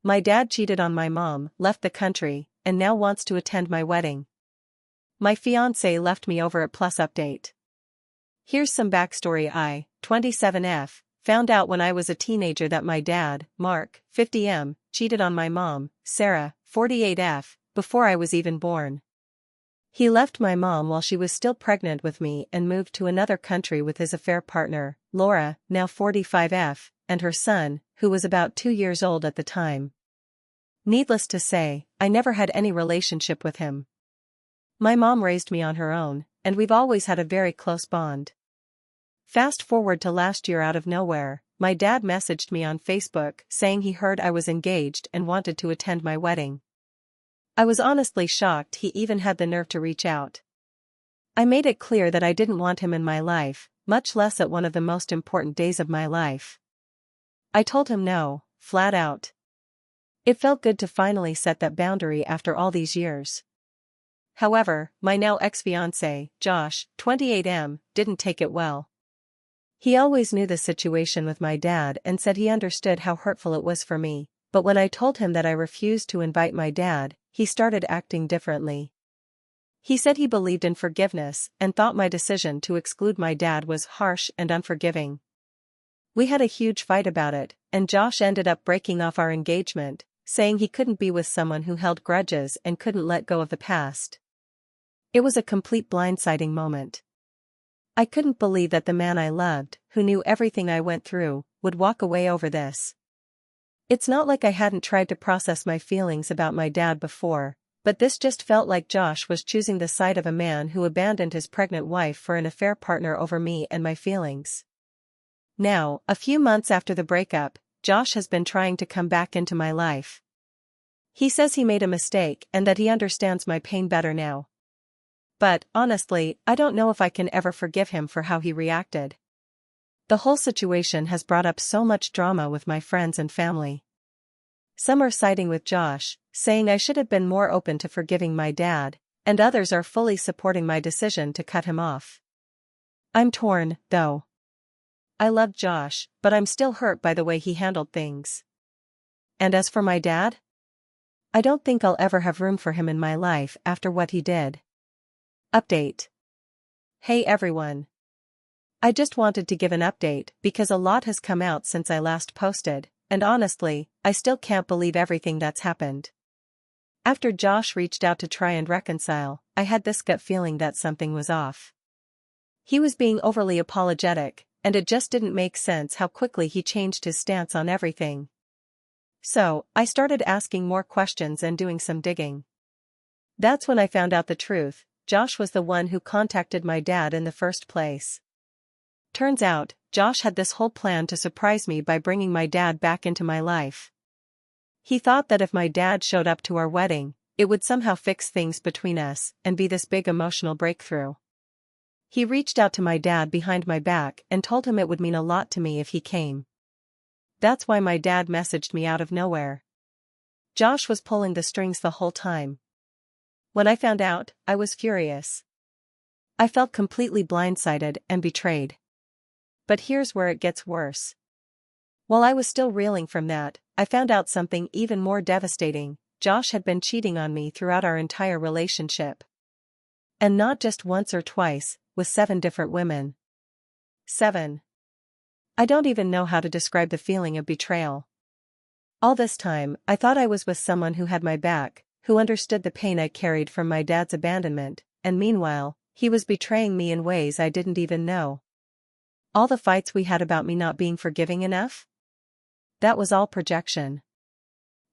My dad cheated on my mom, left the country, and now wants to attend my wedding. My fiancé left me over at plus update. Here's some backstory. I, 27F, found out when I was a teenager that my dad, Mark, 50M, cheated on my mom, Sarah, 48F, before I was even born. He left my mom while she was still pregnant with me and moved to another country with his affair partner, Laura, now 45F, and her son, who was about 2 years old at the time. Needless to say, I never had any relationship with him. My mom raised me on her own, and we've always had a very close bond. Fast forward to last year, out of nowhere, my dad messaged me on Facebook saying he heard I was engaged and wanted to attend my wedding. I was honestly shocked he even had the nerve to reach out. I made it clear that I didn't want him in my life, much less at one of the most important days of my life. I told him no, flat out. It felt good to finally set that boundary after all these years. However, my now ex-fiancé, Josh, 28M, didn't take it well. He always knew the situation with my dad and said he understood how hurtful it was for me, but when I told him that I refused to invite my dad, he started acting differently. He said he believed in forgiveness and thought my decision to exclude my dad was harsh and unforgiving. We had a huge fight about it, and Josh ended up breaking off our engagement, saying he couldn't be with someone who held grudges and couldn't let go of the past. It was a complete blindsiding moment. I couldn't believe that the man I loved, who knew everything I went through, would walk away over this. It's not like I hadn't tried to process my feelings about my dad before, but this just felt like Josh was choosing the side of a man who abandoned his pregnant wife for an affair partner over me and my feelings. Now, a few months after the breakup, Josh has been trying to come back into my life. He says he made a mistake and that he understands my pain better now. But, honestly, I don't know if I can ever forgive him for how he reacted. The whole situation has brought up so much drama with my friends and family. Some are siding with Josh, saying I should have been more open to forgiving my dad, and others are fully supporting my decision to cut him off. I'm torn, though. I love Josh, but I'm still hurt by the way he handled things. And as for my dad? I don't think I'll ever have room for him in my life after what he did. Update. Hey everyone. I just wanted to give an update because a lot has come out since I last posted, and honestly, I still can't believe everything that's happened. After Josh reached out to try and reconcile, I had this gut feeling that something was off. He was being overly apologetic, and it just didn't make sense how quickly he changed his stance on everything. So, I started asking more questions and doing some digging. That's when I found out the truth. Josh was the one who contacted my dad in the first place. Turns out, Josh had this whole plan to surprise me by bringing my dad back into my life. He thought that if my dad showed up to our wedding, it would somehow fix things between us and be this big emotional breakthrough. He reached out to my dad behind my back and told him it would mean a lot to me if he came. That's why my dad messaged me out of nowhere. Josh was pulling the strings the whole time. When I found out, I was furious. I felt completely blindsided and betrayed. But here's where it gets worse. While I was still reeling from that, I found out something even more devastating. Josh had been cheating on me throughout our entire relationship. And not just once or twice, with 7 different women. 7. I don't even know how to describe the feeling of betrayal. All this time, I thought I was with someone who had my back, who understood the pain I carried from my dad's abandonment, and meanwhile, he was betraying me in ways I didn't even know. All the fights we had about me not being forgiving enough? That was all projection.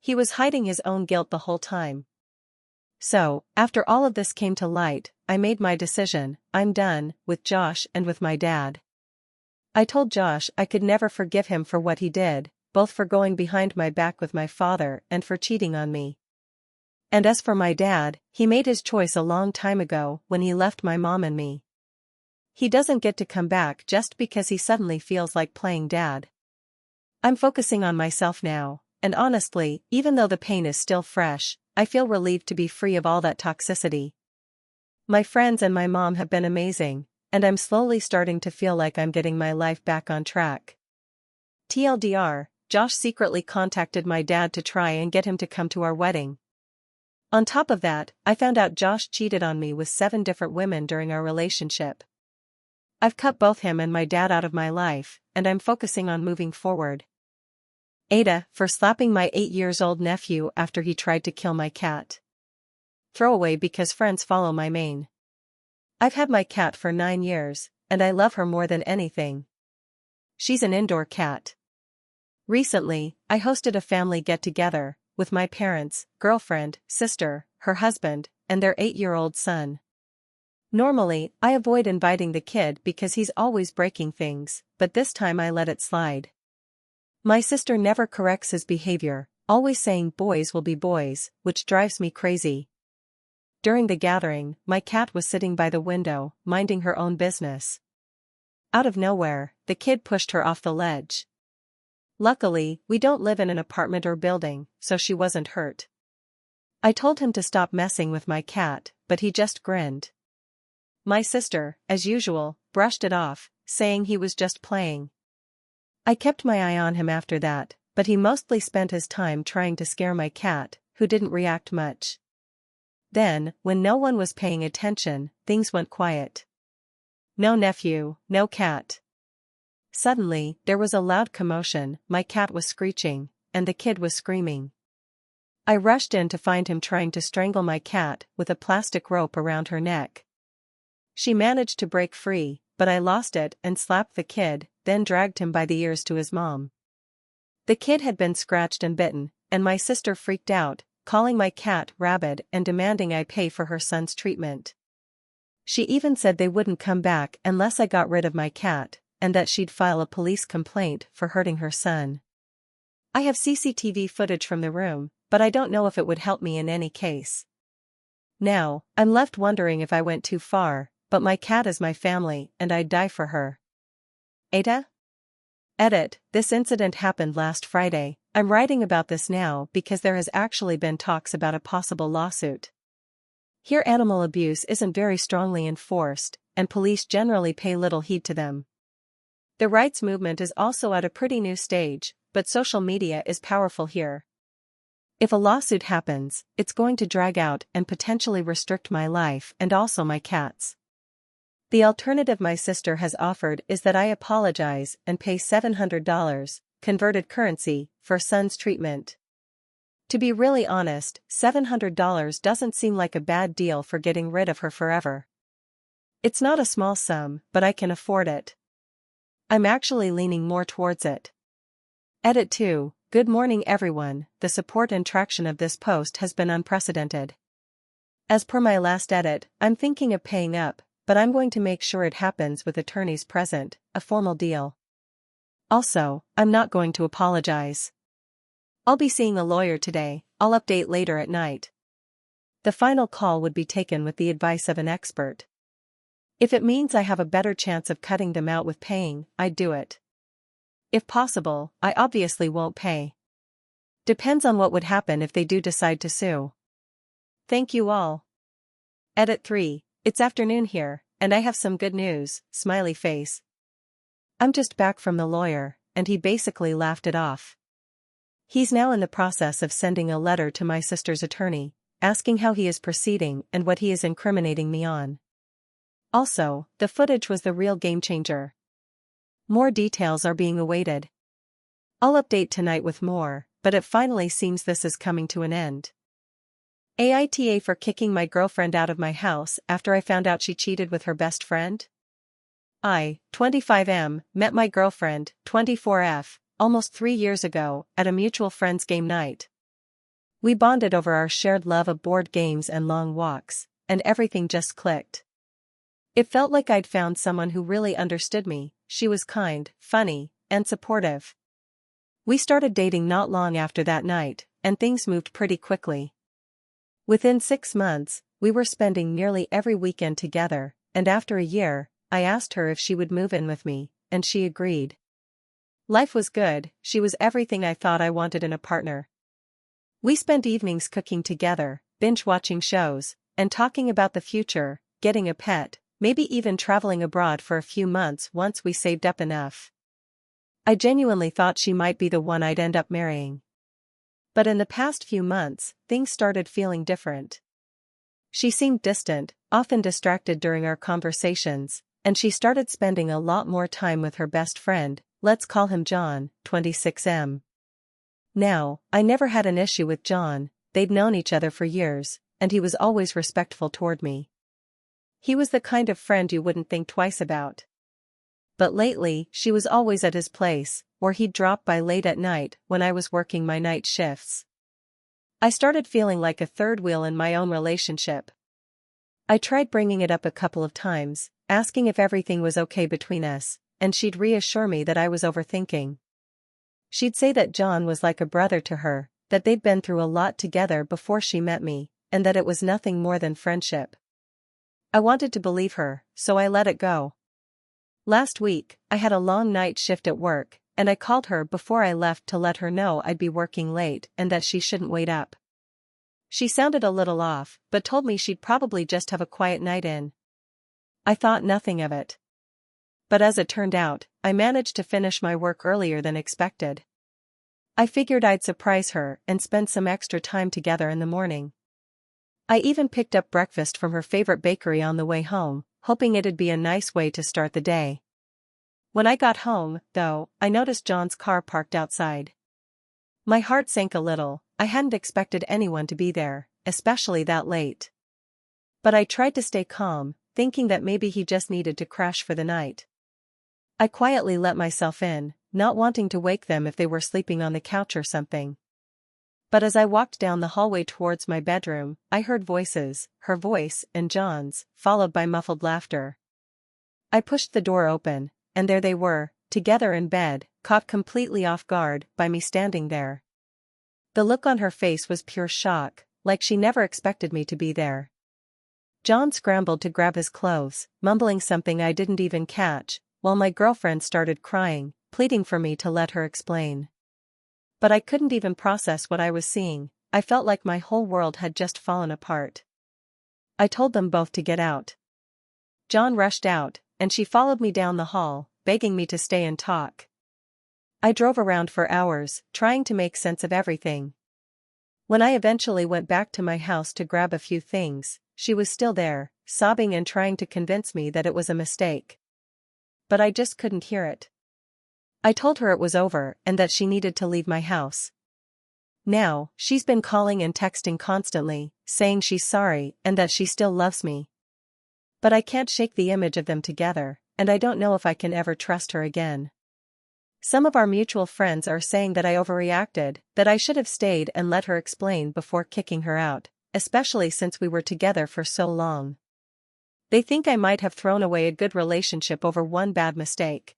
He was hiding his own guilt the whole time. So, after all of this came to light, I made my decision. I'm done with Josh and with my dad. I told Josh I could never forgive him for what he did, both for going behind my back with my father and for cheating on me. And as for my dad, he made his choice a long time ago when he left my mom and me. He doesn't get to come back just because he suddenly feels like playing dad. I'm focusing on myself now, and honestly, even though the pain is still fresh, I feel relieved to be free of all that toxicity. My friends and my mom have been amazing, and I'm slowly starting to feel like I'm getting my life back on track. TLDR, Josh secretly contacted my dad to try and get him to come to our wedding. On top of that, I found out Josh cheated on me with 7 different women during our relationship. I've cut both him and my dad out of my life, and I'm focusing on moving forward. Ada, for slapping my 8-year-old nephew after he tried to kill my cat. Throwaway because friends follow my main. I've had my cat for 9 years, and I love her more than anything. She's an indoor cat. Recently, I hosted a family get-together, with my parents, girlfriend, sister, her husband, and their 8-year-old son. Normally, I avoid inviting the kid because he's always breaking things, but this time I let it slide. My sister never corrects his behavior, always saying boys will be boys, which drives me crazy. During the gathering, my cat was sitting by the window, minding her own business. Out of nowhere, the kid pushed her off the ledge. Luckily, we don't live in an apartment or building, so she wasn't hurt. I told him to stop messing with my cat, but he just grinned. My sister, as usual, brushed it off, saying he was just playing. I kept my eye on him after that, but he mostly spent his time trying to scare my cat, who didn't react much. Then, when no one was paying attention, things went quiet. No nephew, no cat. Suddenly, there was a loud commotion, my cat was screeching, and the kid was screaming. I rushed in to find him trying to strangle my cat with a plastic rope around her neck. She managed to break free, but I lost it and slapped the kid, then dragged him by the ears to his mom. The kid had been scratched and bitten, and my sister freaked out, calling my cat rabid and demanding I pay for her son's treatment. She even said they wouldn't come back unless I got rid of my cat, and that she'd file a police complaint for hurting her son. I have CCTV footage from the room, but I don't know if it would help me in any case. Now, I'm left wondering if I went too far, but my cat is my family and I'd die for her. Ada? Edit, this incident happened last Friday. I'm writing about this now because there has actually been talks about a possible lawsuit. Here animal abuse isn't very strongly enforced, and police generally pay little heed to them. The rights movement is also at a pretty new stage, but social media is powerful here. If a lawsuit happens, it's going to drag out and potentially restrict my life and also my cat's. The alternative my sister has offered is that I apologize and pay $700, converted currency, for son's treatment. To be really honest, $700 doesn't seem like a bad deal for getting rid of her forever. It's not a small sum, but I can afford it. I'm actually leaning more towards it. Edit 2. Good morning everyone, the support and traction of this post has been unprecedented. As per my last edit, I'm thinking of paying up, but I'm going to make sure it happens with attorneys present, a formal deal. Also, I'm not going to apologize. I'll be seeing a lawyer today, I'll update later at night. The final call would be taken with the advice of an expert. If it means I have a better chance of cutting them out with paying, I'd do it. If possible, I obviously won't pay. Depends on what would happen if they do decide to sue. Thank you all. Edit 3. It's afternoon here, and I have some good news, smiley face. I'm just back from the lawyer, and he basically laughed it off. He's now in the process of sending a letter to my sister's attorney, asking how he is proceeding and what he is incriminating me on. Also, the footage was the real game changer. More details are being awaited. I'll update tonight with more, but it finally seems this is coming to an end. AITA for kicking my girlfriend out of my house after I found out she cheated with her best friend? I, 25M, met my girlfriend, 24F, almost 3 years ago, at a mutual friend's game night. We bonded over our shared love of board games and long walks, and everything just clicked. It felt like I'd found someone who really understood me. She was kind, funny, and supportive. We started dating not long after that night, and things moved pretty quickly. Within 6 months, we were spending nearly every weekend together, and after a year, I asked her if she would move in with me, and she agreed. Life was good, she was everything I thought I wanted in a partner. We spent evenings cooking together, binge-watching shows, and talking about the future, getting a pet, maybe even traveling abroad for a few months once we saved up enough. I genuinely thought she might be the one I'd end up marrying. But in the past few months, things started feeling different. She seemed distant, often distracted during our conversations, and she started spending a lot more time with her best friend, let's call him John, 26M. Now, I never had an issue with John, they'd known each other for years, and he was always respectful toward me. He was the kind of friend you wouldn't think twice about. But lately, she was always at his place, or he'd drop by late at night when I was working my night shifts. I started feeling like a third wheel in my own relationship. I tried bringing it up a couple of times, asking if everything was okay between us, and she'd reassure me that I was overthinking. She'd say that John was like a brother to her, that they'd been through a lot together before she met me, and that it was nothing more than friendship. I wanted to believe her, so I let it go. Last week, I had a long night shift at work, and I called her before I left to let her know I'd be working late and that she shouldn't wait up. She sounded a little off, but told me she'd probably just have a quiet night in. I thought nothing of it. But as it turned out, I managed to finish my work earlier than expected. I figured I'd surprise her and spend some extra time together in the morning. I even picked up breakfast from her favorite bakery on the way home, hoping it'd be a nice way to start the day. When I got home, though, I noticed John's car parked outside. My heart sank a little. I hadn't expected anyone to be there, especially that late. But I tried to stay calm, thinking that maybe he just needed to crash for the night. I quietly let myself in, not wanting to wake them if they were sleeping on the couch or something. But as I walked down the hallway towards my bedroom, I heard voices, her voice and John's, followed by muffled laughter. I pushed the door open, and there they were, together in bed, caught completely off guard by me standing there. The look on her face was pure shock, like she never expected me to be there. John scrambled to grab his clothes, mumbling something I didn't even catch, while my girlfriend started crying, pleading for me to let her explain. But I couldn't even process what I was seeing. I felt like my whole world had just fallen apart. I told them both to get out. John rushed out, and she followed me down the hall, begging me to stay and talk. I drove around for hours, trying to make sense of everything. When I eventually went back to my house to grab a few things, she was still there, sobbing and trying to convince me that it was a mistake. But I just couldn't hear it. I told her it was over and that she needed to leave my house. Now, she's been calling and texting constantly, saying she's sorry and that she still loves me. But I can't shake the image of them together, and I don't know if I can ever trust her again. Some of our mutual friends are saying that I overreacted, that I should have stayed and let her explain before kicking her out, especially since we were together for so long. They think I might have thrown away a good relationship over one bad mistake.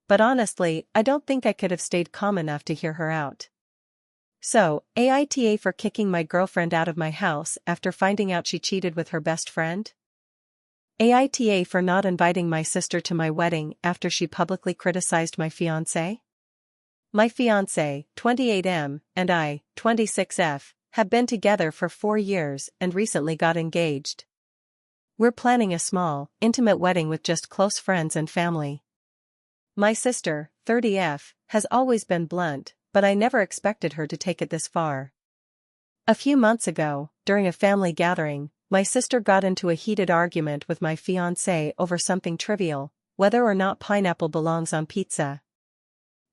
But honestly, I don't think I could have stayed calm enough to hear her out. So, AITA for kicking my girlfriend out of my house after finding out she cheated with her best friend? AITA for not inviting my sister to my wedding after she publicly criticized my fiancé? My fiancé, 28M, and I, 26F, have been together for 4 years and recently got engaged. We're planning a small, intimate wedding with just close friends and family. My sister, 30F, has always been blunt, but I never expected her to take it this far. A few months ago, during a family gathering, my sister got into a heated argument with my fiancé over something trivial, whether or not pineapple belongs on pizza.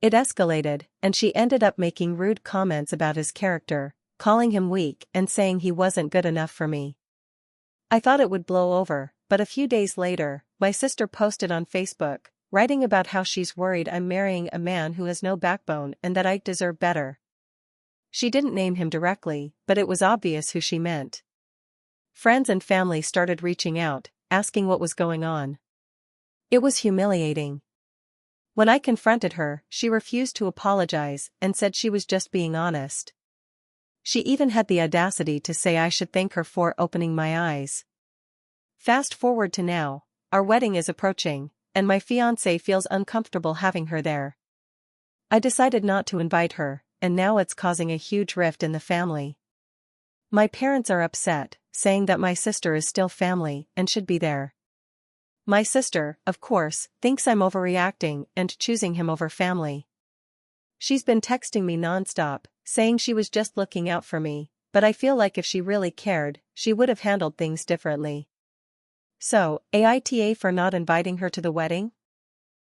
It escalated, and she ended up making rude comments about his character, calling him weak and saying he wasn't good enough for me. I thought it would blow over, but a few days later, my sister posted on Facebook, writing about how she's worried I'm marrying a man who has no backbone and that I deserve better. She didn't name him directly, but it was obvious who she meant. Friends and family started reaching out, asking what was going on. It was humiliating. When I confronted her, she refused to apologize and said she was just being honest. She even had the audacity to say I should thank her for opening my eyes. Fast forward to now, our wedding is approaching, and my fiancé feels uncomfortable having her there. I decided not to invite her, and now it's causing a huge rift in the family. My parents are upset, saying that my sister is still family and should be there. My sister, of course, thinks I'm overreacting and choosing him over family. She's been texting me nonstop, saying she was just looking out for me, but I feel like if she really cared, she would have handled things differently. So, AITA for not inviting her to the wedding?